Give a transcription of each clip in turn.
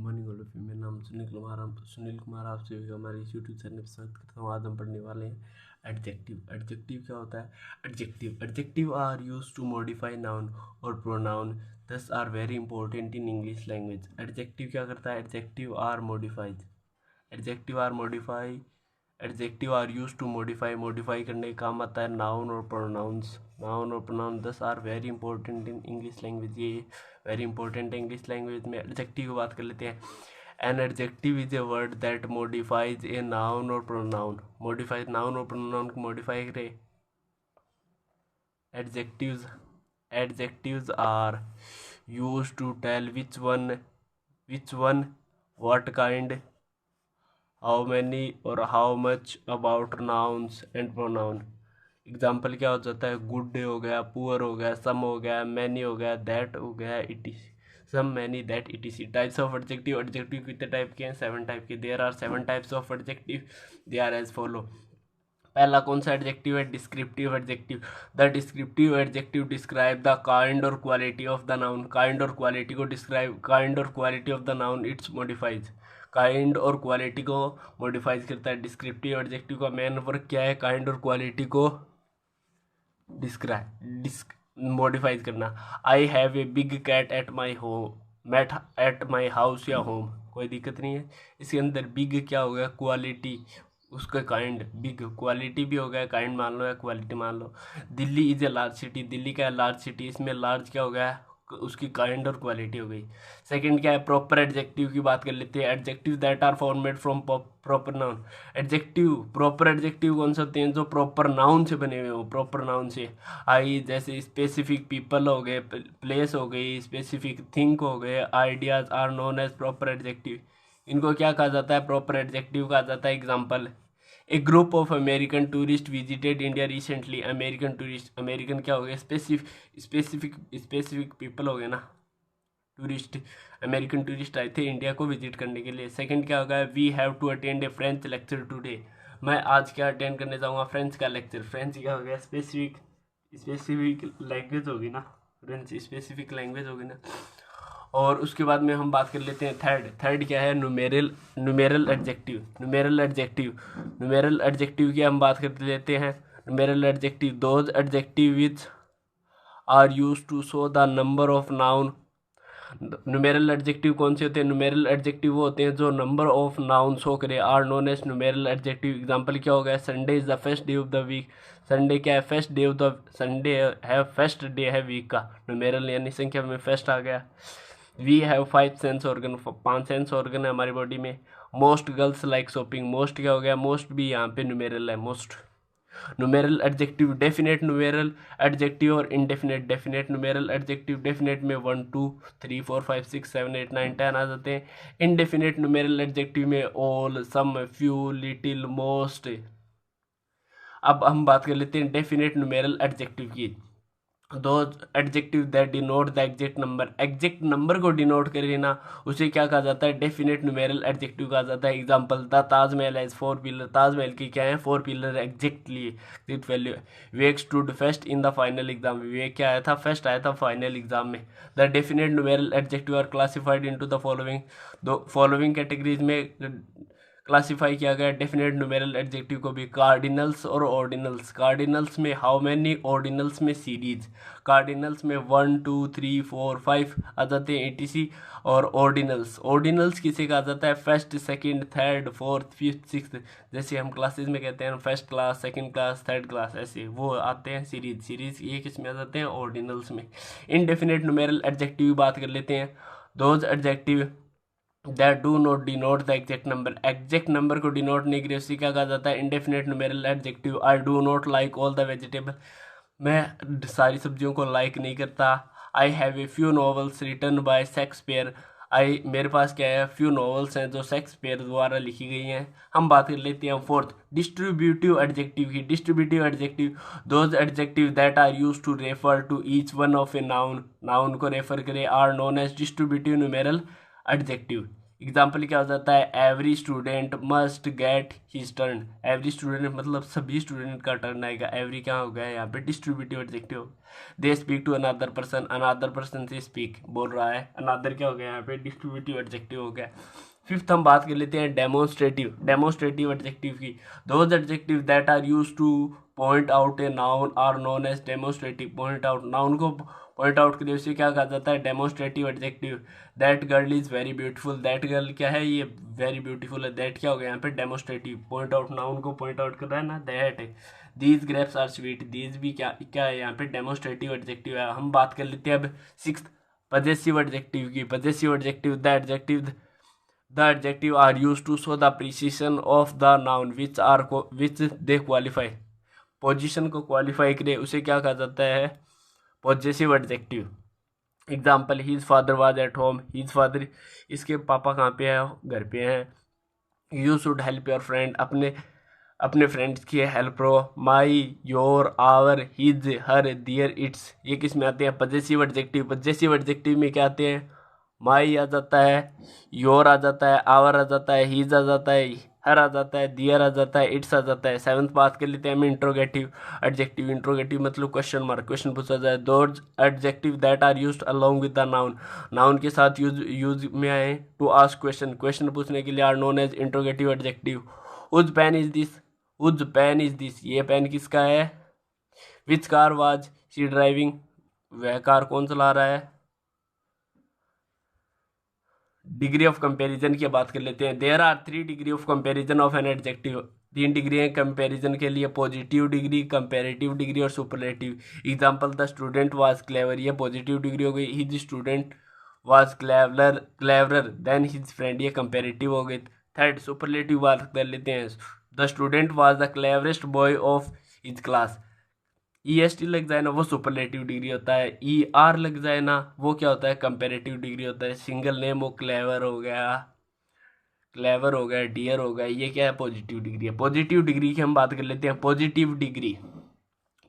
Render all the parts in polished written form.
Morning all of you. मेरा नाम सुनील कुमार आप सभी का हमारे इस यूट्यूब चैनल पर स्वागत करता हूँ। आज हम पढ़ने वाले हैं एडजेक्टिव। एडजेक्टिव क्या होता है? Adjective are used to modify noun और pronoun, these are very important in English language. Adjective क्या करता है? Adjective are modifies. Adjective are use to modify करने का काम आता है नाउन और pronoun these are very important in English language. ये वेरी इंपॉर्टेंट है इंग्लिश लैंग्वेज में। एडजेक्टिव की बात कर लेते हैं। An adjective is a word that modifies a noun और प्रोनाउन। मॉडिफाइज नाउन और प्रोनाउन को मॉडिफाई करे। Adjectives are use to tell which one what kind, how many और how much about nouns and pronoun। Example क्या हो जाता है? Good day हो गया, पुअर हो गया, सम हो गया, मैनी हो गया, दैट हो गया, some many that etc. Types of adjective. Adjective कितने टाइप के हैं? 7 टाइप के। There are 7 types of adjective. They are as follow. पहला कौन सा एडजेक्टिव है? Descriptive adjective. The descriptive adjective describe the kind और quality of the noun. Kind और क्वालिटी को डिस्क्राइब, काइंड और quality of the noun its modifies. Kind और quality को मॉडिफाइज करता है। डिस्क्रिप्टिव एडजेक्टिव का मेन वर्क क्या है? काइंड और क्वालिटी को मॉडिफाइज करना। I have a big cat at my house या होम। कोई दिक्कत नहीं है। इसके अंदर बिग क्या हो गया? क्वालिटी, उसका काइंड। बिग क्वालिटी भी हो गया, काइंड मान लो या क्वालिटी मान लो। Delhi is a large city. Delhi क्या है? Large city. इसमें लार्ज क्या हो गया? उसकी काइंड और क्वालिटी हो गई। सेकंड क्या है? प्रॉपर एडजेक्टिव की बात कर लेते हैं। Adjective that are formed from proper noun. Adjective, proper adjective कौन से होते हैं? जो प्रॉपर नाउन से बने हुए हो। प्रॉपर नाउन से आई, जैसे स्पेसिफिक पीपल हो गए, प्लेस हो गई, स्पेसिफिक थिंग हो गए, ideas are known as proper adjective. इनको क्या कहा जाता है? प्रॉपर एडजेक्टिव कहा जाता है। Example, A group of American tourist visited India recently. American tourist, American क्या हो गया? स्पेसिफिक पीपल हो गए ना, टूरिस्ट। अमेरिकन टूरिस्ट आए थे इंडिया को विजिट करने के लिए। सेकंड क्या होगा? We have to attend a French lecture today. मैं आज क्या अटेंड करने जाऊँगा? फ्रेंच का लेक्चर। फ्रेंच क्या हो गया? स्पेसिफिक लैंग्वेज होगी ना, फ्रेंच स्पेसिफिक लैंग्वेज होगी ना। और उसके बाद में हम बात कर लेते हैं थर्ड क्या है? न्यूमेरल एडजेक्टिव की हम बात कर लेते हैं। Numeral adjective, those adjective which are use to show the number of noun. Numeral adjective कौन से होते हैं? न्यूमेरल एडजेक्टिव वो होते हैं जो नंबर ऑफ नाउन शो करे, are known as numeral adjective. Example क्या हो गया? Sunday is the first day of the week. Sunday क्या है? First day of the, Sunday है फर्स्ट डे है वीक का। न्यूमेरल यानी संख्या में फर्स्ट आ गया। We have 5 sense organ. 5 sense organ है हमारी बॉडी में। Most girls like shopping. Most क्या हो गया? मोस्ट भी यहाँ पे न्यूमेरल है, most. Numeral adjective, definite numeral adjective और indefinite definite numeral adjective. Definite में 1 2 3 4 5 6 7 8 9 10 आ जाते हैं। इनडेफिनेट न्यूमेरल एडजेक्टिव में ऑल, सम, फ्यू, लिटिल, मोस्ट। अब हम बात कर लेते हैं डेफिनेट न्यूमेरल एडजेक्टिव की। दो adjective that denote the exact number. Exact number को डिनोट करे ना, उसे क्या कहा जाता है? डेफिनेट न्यूमेरल एडजेक्टिव कहा जाता है। Example, the Taj Mahal has 4 pillar. Taj Mahal की क्या है? 4 pillar exactly, exact value. Vivek stood first in the final exam. Vivek क्या आया था? फर्स्ट आया था फाइनल एग्जाम में। The definite numeral adjective are classified into the following. दो फॉलोइंग कैटेगरीज में क्लासीफाई किया गया डेफिनेट न्यूमेरल एडजेक्टिव को भी। कार्डिनल्स और ऑर्डिनल्स। कार्डिनल्स में हाउ मैनी, ऑर्डिनल्स में सीरीज। कार्डिनल्स में 1 2 3 4 5 आ जाते हैं एटीसी। और ऑर्डिनल्स किसे कहा जाता है? First, second, third, fourth, fifth, sixth. जैसे हम क्लासेस में कहते हैं first class, second class, third class, ऐसे वो आते हैं सीरीज ये किस में आ जाते हैं? ऑर्डिनल्स में। इनडेफिनेट न्यूमेरल एडजेक्टिव की बात कर लेते हैं। Those adjective that do not denote the exact number. Exact number को डिनोट नहीं करे, उसी क्या कहा जाता है? Indefinite numeral adjective. I do not like all the vegetable. मैं सारी सब्जियों को लाइक नहीं करता। I have a few novels written by Shakespeare. मेरे पास क्या है? फ्यू नॉवेल्स हैं जो शेक्सपियर द्वारा लिखी गई हैं। हम बात कर लेते हैं फोर्थ, डिस्ट्रीब्यूटिव एडजेक्टिव की। Distributive adjective, those adjective that are use to refer to each one of a noun. Noun को रेफर करे, are known as distributive numeral adjective. Example क्या हो जाता है, every student must get his turn. Every student मतलब सभी student का turn आएगा। एवरी क्या हो गया यहाँ पे distributive adjective. They speak to another person से स्पीक बोल रहा है, अनदर क्या हो गया यहाँ पे डिस्ट्रीब्यूटिव एडजेक्टिव हो गया। फिफ्थ हम बात कर लेते हैं डेमोन्स्ट्रेटिव एडजेक्टिव की। Those adjective that are use to point out a noun are known as demonstrative. Point out, noun को पॉइंट आउट के लिए उसे क्या कहा जाता है, demonstrative adjective. That girl is very beautiful, that girl क्या है, ये वेरी ब्यूटीफुल है। दैट क्या हो गया यहाँ पे डेमोन्स्ट्रेटिव, पॉइंट आउट, नाउन को पॉइंट आउट कर रहा है ना, दैट है। These grapes are sweet, these भी क्या क्या है यहाँ पे डेमोन्स्ट्रेटिव एडजेक्टिव है। हम बात कर लेते हैं अब सिक्स्थ पजेसिव एडजेक्टिव की। Possessive adjective the adjective are use to show the precision of the noun which they qualify. Position को क्वालिफाई करे उसे क्या कहा जाता है, possessive adjective. Example, his father was at home, his father इसके पापा कहाँ पे है, घर पे हैं। You should help your friend, अपने फ्रेंड्स की हेल्प करो। My, your, our, his, her, their, its, ये किस में आते हैं, पजेसिव एडजेक्टिव। पजेसिव एडजेक्टिव में क्या आते हैं, माई आ जाता है, योर आ जाता है, आवर आ जाता है, हीज आ जाता है, हर आ जाता है, दियर आ जाता है, इट्स आ जाता है। सेवंथ बात कर लेते हैं हम इंट्रोगेटिव एडजेक्टिव। इंट्रोगेटिव मतलब क्वेश्चन मार्क, क्वेश्चन पूछा जाए। Those adjective that are used along with the noun, noun के साथ यूज में आए टू आस्क क्वेश्चन, क्वेश्चन पूछने के लिए, are known as interrogative adjective. Whose pen is this, whose pen is this, ये पेन किसका है। Which car was she driving, वह कार कौन चला रहा है। डिग्री ऑफ कंपैरिजन की बात कर लेते हैं। There are 3 degree of comparison of an adjective. 3 degree है कंपैरिजन के लिए, पॉजिटिव डिग्री, कंपैरेटिव डिग्री और superlative. Example, the student was clever, ये पॉजिटिव डिग्री हो गई। His student was cleverer than his friend, ये कंपैरेटिव हो गई। थर्ड सुपरलेटिव बात कर लेते हैं। The student was the cleverest boy of his class, E S T लग जाए ना वो सुपरलेटिव डिग्री होता है, ई आर लग जाए ना वो क्या होता है, कंपेरेटिव डिग्री होता है। सिंगल नेम वो क्लेवर हो गया, डियर हो गया, ये क्या है, पॉजिटिव डिग्री है। पॉजिटिव डिग्री की हम बात कर लेते हैं।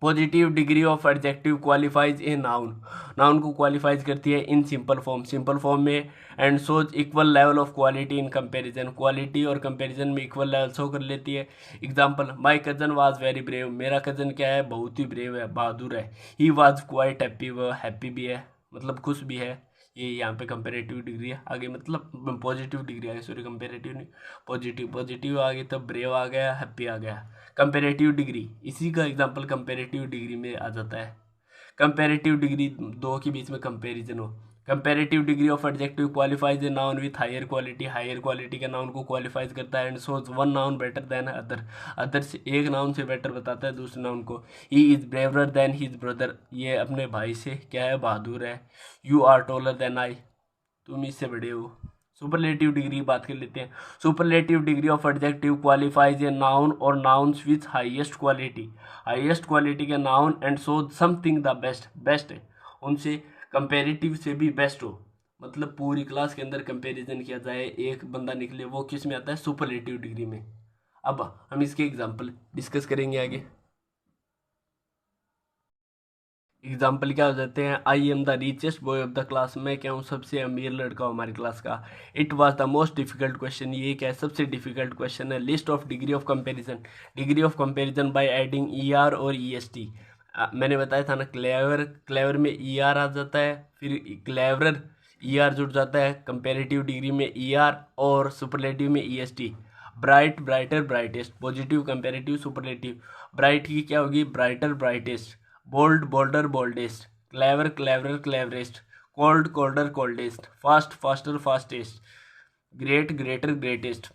Positive degree of adjective qualifies a noun, noun को क्वालिफाइज करती है इन सिंपल फॉर्म में। And shows equal level of quality in comparison, quality और कंपैरिजन में इक्वल लेवल शो कर लेती है। Example, my cousin was very brave, मेरा कजन क्या है, बहुत ही ब्रेव है, बहादुर है। ही वाज क्वाइट हैप्पी, वो हैप्पी भी है, मतलब खुश भी है। ये यहाँ पे कंपेरेटिव डिग्री है। आगे मतलब पॉजिटिव डिग्री आ गई, सॉरी कंपेरेटिव नहीं, पॉजिटिव आ गई, तब ब्रेव आ गया, हैप्पी आ गया। कंपेरेटिव डिग्री, इसी का एग्जांपल कंपेरेटिव डिग्री में आ जाता है। कंपेरेटिव डिग्री दो के बीच में कंपेरिजन हो। Comparative degree of adjective qualifies a noun with higher quality, higher quality के नाउन को क्वालिफाइज करता है। And shows one noun better than other से एक नाउन से बेटर बताता है दूसरे नाउन को। He is braver than his brother, ये अपने भाई से क्या है, बहादुर है। You are taller than I, तुम इससे बड़े हो। सुपरलेटिव डिग्री की बात कर लेते हैं। Superlative degree of adjective qualifies a noun और नाउन्स विथ हाईएस्ट क्वालिटी के noun and show something the best है उनसे, कंपेरेटिव से भी बेस्ट हो, मतलब पूरी क्लास के अंदर कंपैरिजन किया जाए, एक बंदा निकले, वो किस में आता है, सुपरलेटिव डिग्री में। अब हम इसके एग्जाम्पल डिस्कस करेंगे आगे। एग्जाम्पल क्या हो जाते हैं, I am the richest boy of the class, मैं क्या हूँ, सबसे अमीर लड़का हूँ हमारी क्लास का। It was the most difficult question, ये क्या है, सबसे डिफिकल्ट क्वेश्चन है। List of degree of comparison by adding E R और ई एस टी। मैंने बताया था ना, क्लेवर में ई आर आ जाता है, फिर क्लेवरर ई आर जुड़ जाता है, कंपेरेटिव डिग्री में ई आर और सुपरलेटिव में E S T. Bright, brighter, brightest, positive, comparative, superlative. Bright की क्या होगी, brighter, brightest. Bold, bolder, boldest. Clever, cleverer, cleverest. Cold, colder, coldest. Fast, faster, fastest. Great, greater, greatest.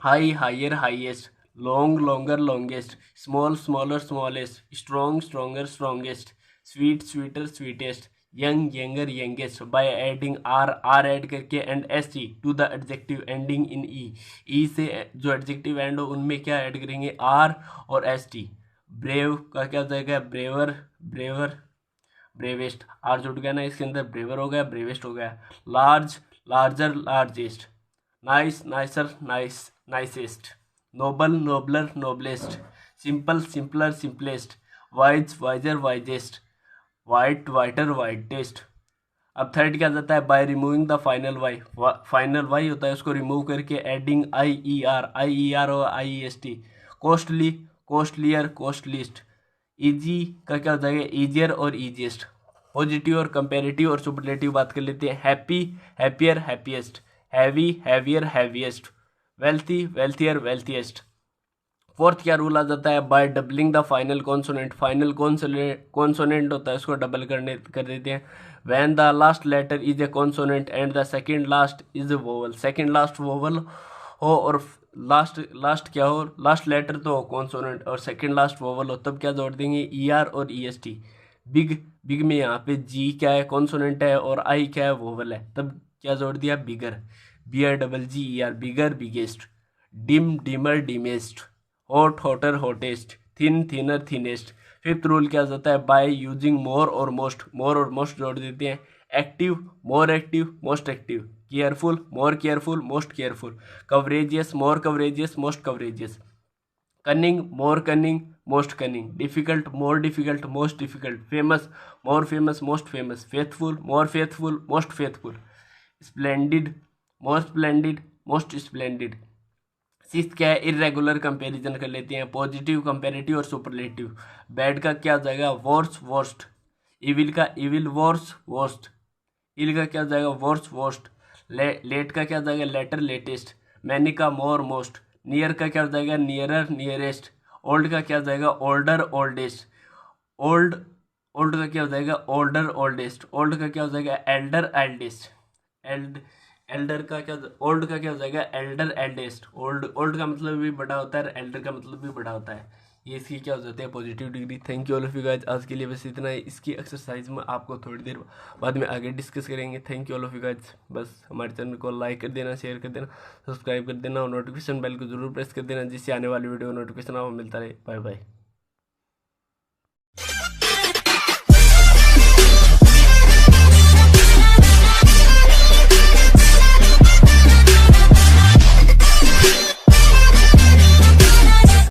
High, higher, highest. Long, longer, longest. Small, smaller, smallest. Strong, stronger, strongest. Sweet, sweeter, sweetest. Young, younger, youngest. By adding R add करके and S T to the adjective ending in E से जो adjective and हो उनमें क्या add करेंगे, are और S T. Brave का क्या हो जाएगा, ब्रेवेस्ट, आर जुड़ गया ना इसके अंदर, ब्रेवर हो गया, ब्रेवेस्ट हो गया। Large, larger, largest. Nice, nicer, nicest. Noble, nobler, noblest. Simple, simpler, simplest. Wise, wiser, wisest. White, whiter, whitest. अब थर्ड क्या जाता है, by removing the final Y, final Y होता है उसको रिमूव करके एडिंग आई ई आर और I E S T, costly, costlier, costliest, easy का क्या हो जाएगा, इजियर और इजीएस्ट। पॉजिटिव और कंपेरेटिव और सुपरलेटिव बात कर लेते हैं, happy, happier, happiest, heavy, heavier, heaviest, wealthy, wealthier, wealthiest. Fourth क्या रूल आ जाता है, by doubling the final consonant, final consonant होता है उसको डबल कर देते हैं, when the last letter is a consonant and the second last is A vowel, second last vowel हो और लास्ट क्या हो, लास्ट लेटर तो हो कॉन्सोनेंट और सेकंड लास्ट वोवल हो, तब क्या जोड़ देंगे, ई आर और ई एस टी। बिग में यहाँ पे जी क्या है, कॉन्सोनेंट है और आई क्या है, वोवल है, तब क्या जोड़ दिया, bigger, B R double G E R, bigger, biggest, dim, dimmer, dimmest, hot, hotter, hottest, thin, thinner, thinnest. Fifth rule क्या जाता है, बाय यूजिंग मोर और मोस्ट जोड़ देते हैं, active, more active, most active, careful, more careful, most careful, courageous, more courageous, most courageous, cunning, more cunning, most cunning, difficult, more difficult, most difficult, famous, more famous, most famous, faithful, more faithful, most faithful, splendid, more splendid, most splendid. Six क्या है, irregular comparison कर लेते हैं, positive, comparative और superlative. Bad का क्या हो जाएगा, वर्स, वर्स्ट, इविल का इविल, वर्स, वर्स्ट, इल का क्या हो जाएगा, वर्स, वर्स्ट, लेट का क्या हो जाएगा, लेटर, लेटेस्ट, मैनी का मोर, मोस्ट, नियर का क्या हो जाएगा, नियरर, नियरेस्ट, ओल्ड का क्या हो जाएगा, ओल्डर, ओल्डेस्ट, ओल्ड, ओल्ड का क्या हो जाएगा, ओल्डर, ओल्डेस्ट, ओल्ड का क्या हो जाएगा, एल्डर, एल्डेस्ट, एल्ड, एल्डर का क्या, ओल्ड का क्या हो जाएगा, एल्डर, एल्डेस्ट, ओल्ड, ओल्ड का मतलब भी बड़ा होता है, एल्डर का मतलब भी बड़ा होता है। ये इसकी क्या हो जाते हैं, positive degree. Thank you all of you guys, आज के लिए बस इतना ही। इसकी एक्सरसाइज में आपको थोड़ी देर बाद में आगे डिस्कस करेंगे। Thank you all of you guys. बस हमारे चैनल को लाइक कर देना, शेयर कर देना, सब्सक्राइब कर देना और नोटिफिकेशन बेल को जरूर प्रेस कर देना, जिससे आने वाली वीडियो नोटिफिकेशन आपको मिलता रहे। Bye bye.